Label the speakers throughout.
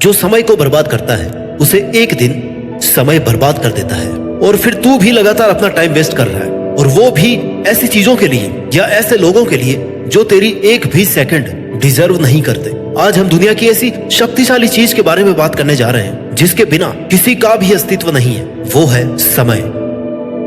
Speaker 1: जो समय को बर्बाद करता है उसे एक दिन समय बर्बाद कर देता है। और फिर तू भी लगातार अपना टाइम वेस्ट कर रहा है, और वो भी ऐसी चीजों के लिए या ऐसे लोगों के लिए जो तेरी एक भी सेकंड डिजर्व नहीं करते। आज हम दुनिया की ऐसी शक्तिशाली चीज के बारे में बात करने जा रहे हैं जिसके बिना किसी का भी अस्तित्व नहीं है। वो है समय।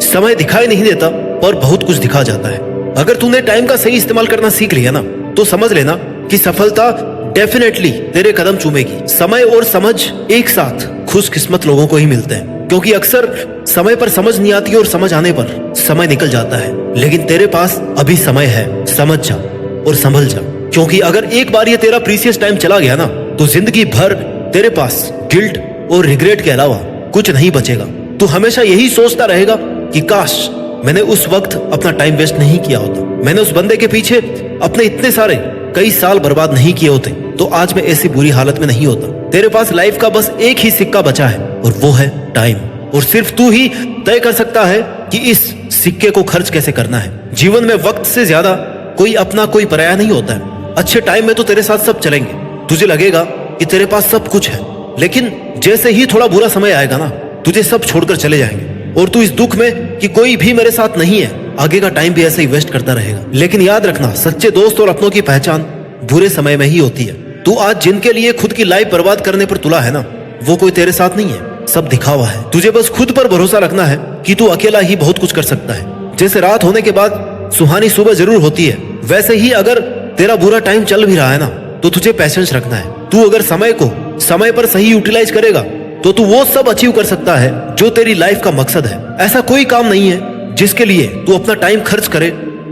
Speaker 1: समय दिखाई नहीं देता पर बहुत कुछ दिखा जाता है। अगर तूने टाइम का सही इस्तेमाल करना सीख लिया ना, तो समझ लेना कि सफलता डेफिनेटली तेरे कदम चूमेगी। समय और समझ एक साथ खुशकिस्मत लोगों को ही मिलते हैं, क्योंकि अक्सर समय पर समझ नहीं आती और समझ आने पर समय निकल जाता है। लेकिन तेरे पास अभी समय है, समझ जा और संभल जा, क्योंकि अगर एक बार ये तेरा प्रीसियस टाइम चला गया ना, तो जिंदगी भर तेरे पास गिल्ट और रिग्रेट के अलावा कुछ नहीं बचेगा। तू हमेशा यही सोचता रहेगा कि काश मैंने उस वक्त अपना टाइम वेस्ट नहीं किया होता, मैंने उस बंदे के पीछे अपने इतने सारे कई साल बर्बाद नहीं किए होते, तो आज मैं ऐसी बुरी हालत में नहीं होता। तेरे पास लाइफ का बस एक ही सिक्का बचा है और वो है टाइम। और सिर्फ तू ही तय कर सकता है कि इस सिक्के को खर्च कैसे करना है। जीवन में वक्त से ज्यादा कोई अपना कोई पराया नहीं होता है। अच्छे टाइम में तो तेरे साथ सब चलेंगे, तुझे लगेगा कि तेरे पास सब कुछ है, लेकिन जैसे ही थोड़ा बुरा समय आएगा ना, तुझे सब छोड़कर चले जाएंगे और तू इस दुख में कि कोई भी मेरे साथ नहीं है, आगे का टाइम भी ऐसे ही वेस्ट करता रहेगा। लेकिन याद रखना, सच्चे दोस्त और अपनों की पहचान बुरे समय में ही होती है। तू आज जिनके लिए खुद की लाइफ बर्बाद करने पर तुला है ना, वो कोई तेरे साथ नहीं है, सब दिखावा है। तुझे बस खुद पर भरोसा रखना है कि तू अकेला ही बहुत कुछ कर सकता है। जैसे रात होने के बाद सुहानी सुबह जरूर होती है, वैसे ही अगर तेरा बुरा टाइम चल भी रहा है ना, तो तुझे पैशेंस रखना है। तू अगर समय को समय पर सही यूटिलाइज करेगा तो तू वो सब अचीव कर सकता है जो तेरी लाइफ का मकसद है। ऐसा कोई काम नहीं है जिसके लिए तू अपना टाइम खर्च करे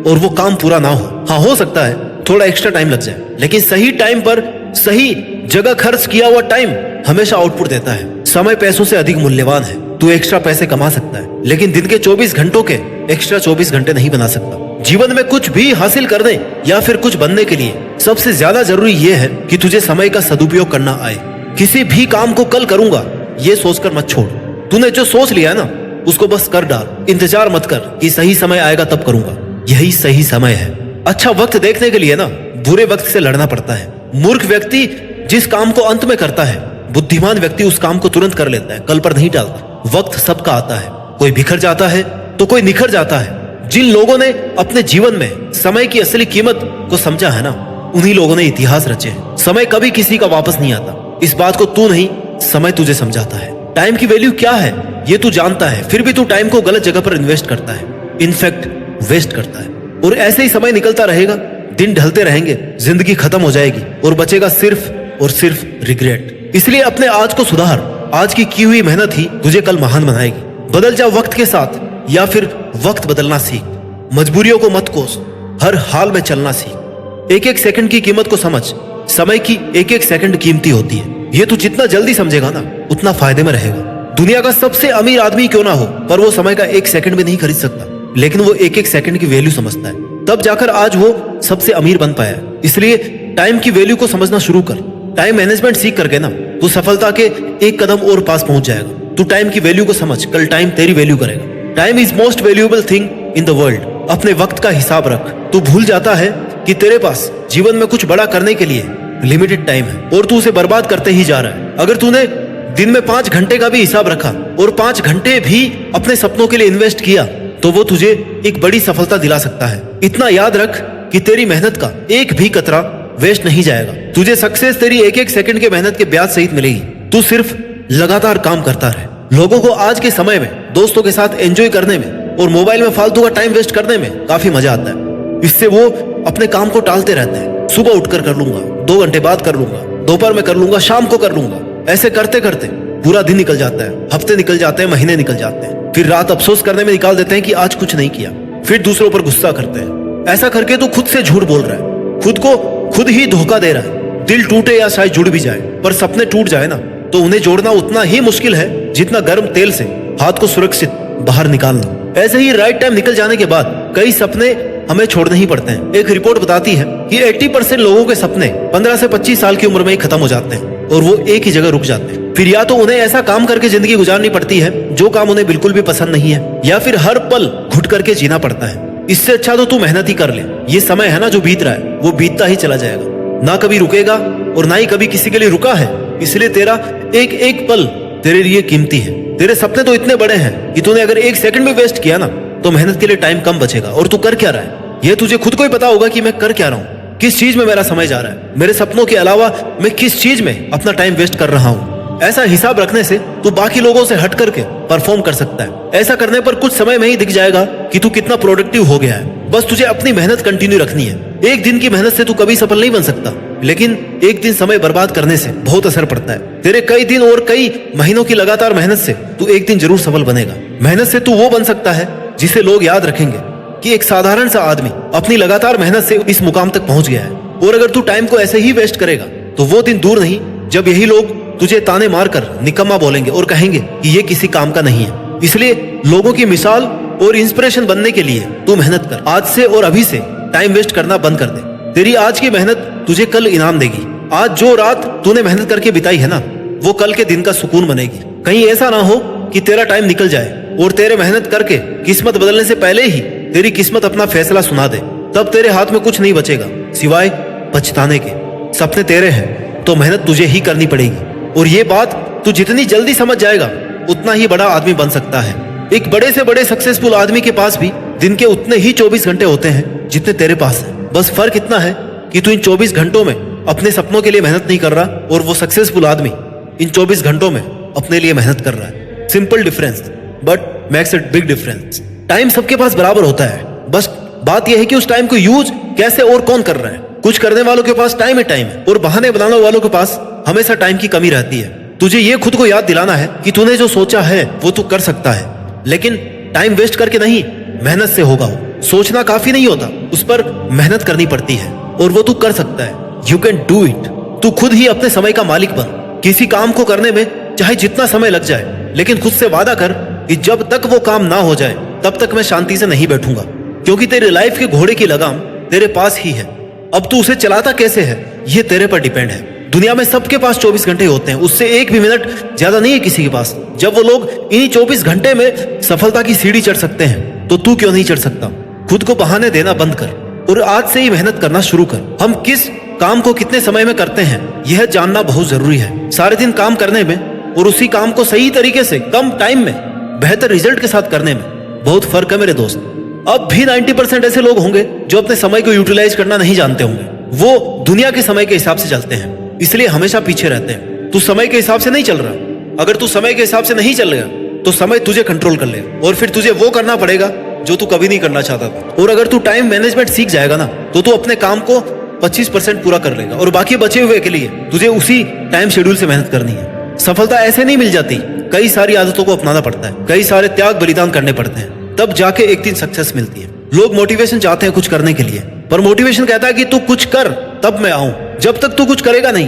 Speaker 1: और वो काम पूरा ना हो। हाँ, हो सकता है थोड़ा एक्स्ट्रा टाइम लग जाए, लेकिन सही टाइम पर सही जगह खर्च किया हुआ टाइम हमेशा आउटपुट देता है। समय पैसों से अधिक मूल्यवान है। तू एक्स्ट्रा पैसे कमा सकता है, लेकिन दिन के 24 घंटों के एक्स्ट्रा 24 घंटे नहीं बना सकता। जीवन में कुछ भी हासिल करने या फिर कुछ बनने के लिए सबसे ज्यादा जरूरी यह है कि तुझे समय का सदुपयोग करना आए। किसी भी काम को कल करूंगा ये सोचकर मत छोड़। तूने जो सोच लिया ना, उसको बस कर डाल। इंतजार मत कर कि सही समय आएगा तब करूंगा, यही सही समय है। अच्छा वक्त देखने के लिए ना बुरे वक्त से लड़ना पड़ता है। मूर्ख व्यक्ति जिस काम को अंत में करता है, बुद्धिमान व्यक्ति उस काम को तुरंत कर लेता है, कल पर नहीं टालता। वक्त सबका आता है, कोई बिखर जाता है तो कोई निखर जाता है। जिन लोगों ने अपने जीवन में समय की असली कीमत को समझा है ना, उन्हीं लोगों ने इतिहास रचे हैं। समय कभी किसी का वापस नहीं आता। इस बात को तू नहीं, समय तुझे समझाता है। टाइम की वैल्यू क्या है ये तू जानता है, फिर भी तू टाइम को गलत जगह पर इन्वेस्ट करता है, इनफैक्ट वेस्ट करता है। और ऐसे ही समय निकलता रहेगा, दिन ढलते रहेंगे, जिंदगी खत्म हो जाएगी और बचेगा सिर्फ और सिर्फ रिग्रेट। इसलिए अपने आज को सुधार। आज की हुई मेहनत ही तुझे कल महान बनाएगी। बदल जा वक्त के साथ या फिर वक्त बदलना सीख। मजबूरियों को मत कोस, हर हाल में चलना सीख। एक एक सेकंड की कीमत को समझ। समय की एक एक सेकंड कीमती होती है। ये तू जितना जल्दी समझेगा ना, उतना फायदे में रहेगा। दुनिया का सबसे अमीर आदमी क्यों ना हो, पर वो समय का एक सेकंड भी नहीं खरीद सकता, लेकिन वो एक एक सेकंड की वैल्यू समझता है। तब जाकर आज वो सबसे अमीर बन पाया। इसलिए टाइम की वैल्यू को समझना शुरू कर। टाइम मैनेजमेंट सीख करके ना तू सफलता के एक कदम और पास पहुंच जाएगा। तू टाइम की वैल्यू को समझ, कल टाइम तेरी वैल्यू करेगा। Time is most valuable thing in the world. अपने वक्त का हिसाब रख। तू भूल जाता है कि तेरे पास जीवन में कुछ बड़ा करने के लिए लिमिटेड टाइम है और तू उसे बर्बाद करते ही जा रहा है। अगर तूने दिन में 5 घंटे का भी हिसाब रखा और 5 घंटे भी अपने सपनों के लिए इन्वेस्ट किया, तो वो तुझे एक बड़ी सफलता दिला सकता है। इतना याद रख कि तेरी मेहनत का एक भी कतरा वेस्ट नहीं जाएगा। तुझे सक्सेस तेरी एक एक सेकंड के मेहनत के ब्याज सहित मिलेगी। तू सिर्फ लगातार काम करता रहे। लोगों को आज के समय में दोस्तों के साथ एंजॉय करने में और मोबाइल में फालतू का टाइम वेस्ट करने में काफी मजा आता है। इससे वो अपने काम को टालते रहते हैं। सुबह उठकर कर लूंगा, 2 घंटे बाद कर लूंगा, दोपहर में कर लूंगा, शाम को कर लूंगा। ऐसे करते करते पूरा दिन निकल जाता है, हफ्ते निकल जाते हैं, महीने निकल जाते हैं। फिर रात अफसोस करने में निकाल देते हैं कि आज कुछ नहीं किया। फिर दूसरों पर गुस्सा करते हैं। ऐसा करके तू खुद से झूठ बोल रहा है, खुद को खुद ही धोखा दे रहा है। दिल टूटे या शायद जुड़ भी जाए, पर सपने टूट जाए ना, तो उन्हें जोड़ना उतना ही मुश्किल है जितना गर्म तेल से हाथ को सुरक्षित बाहर निकालना। ऐसे ही राइट टाइम निकल जाने के बाद कई सपने हमें छोड़ने ही पड़ते हैं। एक रिपोर्ट बताती है कि 80% लोगों के सपने 15 से 25 साल की उम्र में ही खत्म हो जाते हैं और वो एक ही जगह रुक जाते हैं। फिर या तो उन्हें ऐसा काम करके जिंदगी गुजारनी पड़ती है जो काम उन्हें बिल्कुल भी पसंद नहीं है, या फिर हर पल घुट करके जीना पड़ता है। इससे अच्छा तो तू मेहनत ही कर ले। ये समय है ना जो बीत रहा है, वो बीतता ही चला जाएगा, ना कभी रुकेगा और ना ही कभी किसी के लिए रुका है। इसलिए तेरा एक एक पल तेरे लिए कीमती है। तेरे सपने तो इतने बड़े हैं कि तूने अगर एक सेकंड भी वेस्ट किया ना तो मेहनत के लिए टाइम कम बचेगा। और तू कर क्या रहा है ये तुझे खुद को ही पता होगा कि मैं कर क्या रहा हूँ, किस चीज में मेरा समय जा रहा है, मेरे सपनों के अलावा मैं किस चीज में अपना टाइम वेस्ट कर रहा हूँ। ऐसा हिसाब रखने से तू बाकी लोगों से हट करके परफॉर्म कर सकता है। ऐसा करने पर कुछ समय में ही दिख जाएगा कि तू कितना प्रोडक्टिव हो गया है। बस तुझे अपनी मेहनत कंटिन्यू रखनी है। एक दिन की मेहनत से तू कभी सफल नहीं बन सकता, लेकिन एक दिन समय बर्बाद करने से बहुत असर पड़ता है। तेरे कई दिन और कई महीनों की लगातार मेहनत से तू एक दिन जरूर सफल बनेगा। मेहनत से तू वो बन सकता है जिसे लोग याद रखेंगे कि एक साधारण सा आदमी अपनी लगातार मेहनत से इस मुकाम तक पहुंच गया है। और अगर तू टाइम को ऐसे ही वेस्ट करेगा तो वो दिन दूर नहीं जब यही लोग तुझे ताने मारकर निकम्मा बोलेंगे और कहेंगे कि ये किसी काम का नहीं है। इसलिए लोगों की मिसाल और इंस्पिरेशन बनने के लिए तू मेहनत कर। आज से और अभी से टाइम वेस्ट करना बंद कर दे। तेरी आज की मेहनत तुझे कल इनाम देगी। आज जो रात तूने मेहनत करके बिताई है ना वो कल के दिन का सुकून बनेगी। कहीं ऐसा ना हो कि तेरा टाइम निकल जाए और तेरे मेहनत करके किस्मत बदलने से पहले ही तेरी किस्मत अपना फैसला सुना दे। तब तेरे हाथ में कुछ नहीं बचेगा सिवाय पछताने के। सपने तेरे हैं तो मेहनत तुझे ही करनी पड़ेगी। और ये बात तू जितनी जल्दी समझ जाएगा उतना ही बड़ा आदमी बन सकता है। एक बड़े से बड़े सक्सेसफुल आदमी के पास भी दिन के उतने ही 24 घंटे होते हैं जितने तेरे पास है। बस फर्क इतना है कि तू इन 24 घंटों में अपने सपनों के लिए मेहनत नहीं कर रहा और वो सक्सेसफुल आदमी इन 24 घंटों में अपने लिए मेहनत कर रहा है। Simple difference but makes it big difference. Time सबके पास बराबर होता है, बस बात यह है कि उस टाइम को यूज कैसे और कौन कर रहा है। कुछ करने वालों के पास टाइम है और बहाने बनाने वालों के पास हमेशा टाइम की कमी रहती है। तुझे ये खुद को याद दिलाना है कि तूने जो सोचा है वो तू कर सकता है, लेकिन टाइम वेस्ट करके नहीं, मेहनत से होगा। वो सोचना काफी नहीं होता, उस पर मेहनत करनी पड़ती है और वो तू कर सकता है। You can do it. तू खुद ही अपने समय का मालिक बन। किसी काम को करने में चाहे जितना समय लग जाए, लेकिन खुद से वादा कर कि जब तक वो काम ना हो जाए तब तक मैं शांति से नहीं बैठूंगा, क्योंकि तेरे लाइफ के घोड़े की लगाम तेरे पास ही है। अब तू उसे चलाता कैसे है ये तेरे पर डिपेंड है। दुनिया में सबके पास 24 घंटे होते हैं, उससे एक भी मिनट ज्यादा नहीं है किसी के पास। जब वो लोग इन्हीं 24 घंटे में सफलता की सीढ़ी चढ़ सकते हैं तो तू क्यों नहीं चढ़ सकता। खुद को बहाने देना बंद कर और आज से ही मेहनत करना शुरू कर। हम किस काम को कितने समय में करते हैं यह जानना बहुत जरूरी है। सारे दिन काम करने में और उसी काम को सही तरीके से कम टाइम में बेहतर रिजल्ट के साथ करने में बहुत फर्क है मेरे दोस्त। अब भी 90% ऐसे लोग होंगे जो अपने समय को यूटिलाइज करना नहीं जानते होंगे। वो दुनिया के समय के हिसाब से चलते हैं, इसलिए हमेशा पीछे रहते हैं। तू समय के हिसाब से नहीं चल रहा। अगर तू समय के हिसाब से नहीं चल रहा तो समय तुझे कंट्रोल कर लेगा और फिर तुझे वो करना पड़ेगा जो तू कभी नहीं करना चाहता था। और अगर तू टाइम मैनेजमेंट सीख जाएगा ना तो तू अपने काम को 25% पूरा कर लेगा और बाकी बचे हुए के लिए तुझे उसी टाइम शेड्यूल से मेहनत करनी है। सफलता ऐसे नहीं मिल जाती, कई सारी आदतों को अपनाना पड़ता है, कई सारे त्याग बलिदान करने पड़ते हैं, तब जाके एक दिन सक्सेस मिलती है। लोग मोटिवेशन चाहते हैं कुछ करने के लिए, पर मोटिवेशन कहता है कि तू कुछ कर तब मैं आऊं। जब तक तू कुछ करेगा नहीं,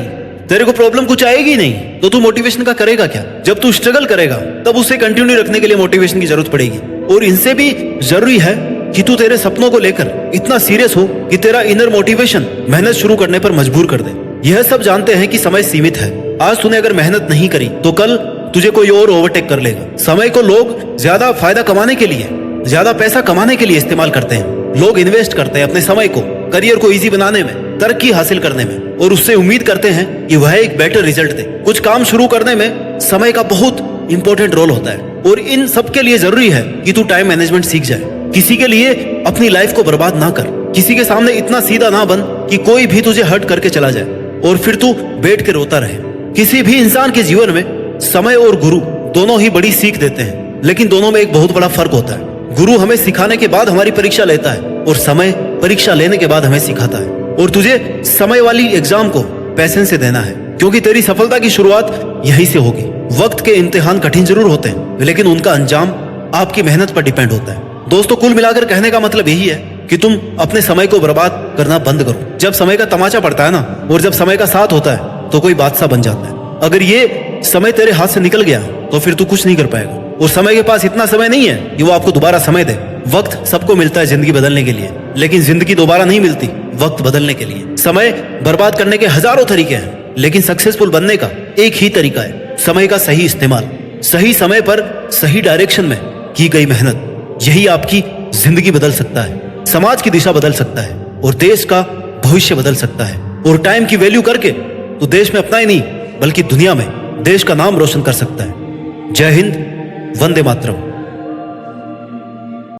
Speaker 1: तेरे को प्रॉब्लम कुछ आएगी नहीं, तो तू मोटिवेशन का करेगा क्या। जब तू स्ट्रगल करेगा तब उसे कंटिन्यू रखने के लिए मोटिवेशन की जरूरत पड़ेगी। और इनसे भी जरूरी है कि तू तेरे सपनों को लेकर इतना सीरियस हो कि तेरा इनर मोटिवेशन मेहनत शुरू करने पर मजबूर कर दे। यह सब जानते हैं कि समय सीमित है। आज तूने अगर मेहनत नहीं करी तो कल तुझे कोई और ओवरटेक कर लेगा। समय को लोग ज्यादा फायदा कमाने के लिए, ज्यादा पैसा कमाने के लिए इस्तेमाल करते हैं। लोग इन्वेस्ट करते हैं अपने समय को करियर को इजी बनाने में, तरक्की हासिल करने में, और उससे उम्मीद करते हैं कि वह एक बेटर रिजल्ट दे। कुछ काम शुरू करने में समय का बहुत इंपॉर्टेंट रोल होता है और इन सब के लिए जरूरी है कि तू टाइम मैनेजमेंट सीख जाए। किसी के लिए अपनी लाइफ को बर्बाद ना कर। किसी के सामने इतना सीधा ना बन कि कोई भी तुझे हर्ट करके चला जाए और फिर तू बैठ के रोता रहे। किसी भी इंसान के जीवन में समय और गुरु दोनों ही बड़ी सीख देते हैं, लेकिन दोनों में एक बहुत बड़ा फर्क होता है। गुरु हमें सिखाने के बाद हमारी परीक्षा लेता है और समय परीक्षा लेने के बाद हमें सिखाता है। और तुझे समय वाली एग्जाम को पैशन से देना है, क्योंकि तेरी सफलता की शुरुआत यहीं से होगी। वक्त के इम्तिहान कठिन जरूर होते हैं, लेकिन उनका अंजाम आपकी मेहनत पर डिपेंड होता है। दोस्तों, कुल मिलाकर कहने का मतलब यही है कि तुम अपने समय को बर्बाद करना बंद करो। जब समय का तमाचा पड़ता है ना, और जब समय का साथ होता है तो कोई बादशाह बन जाता है। अगर ये समय तेरे हाथ से निकल गया तो फिर तू कुछ नहीं कर पाएगा। और समय के पास इतना समय नहीं है कि वो आपको दोबारा समय दे। वक्त सबको मिलता है जिंदगी बदलने के लिए, लेकिन जिंदगी दोबारा नहीं मिलती वक्त बदलने के लिए। समय बर्बाद करने के हजारों तरीके हैं, लेकिन सक्सेसफुल बनने का एक ही तरीका है, समय का सही इस्तेमाल। सही समय पर सही डायरेक्शन में की गई मेहनत, यही आपकी जिंदगी बदल सकता है, समाज की दिशा बदल सकता है और देश का भविष्य बदल सकता है। और टाइम की वैल्यू करके तो देश में अपना ही नहीं बल्कि दुनिया में देश का नाम रोशन कर सकता है। जय हिंद, वंदे मातरम।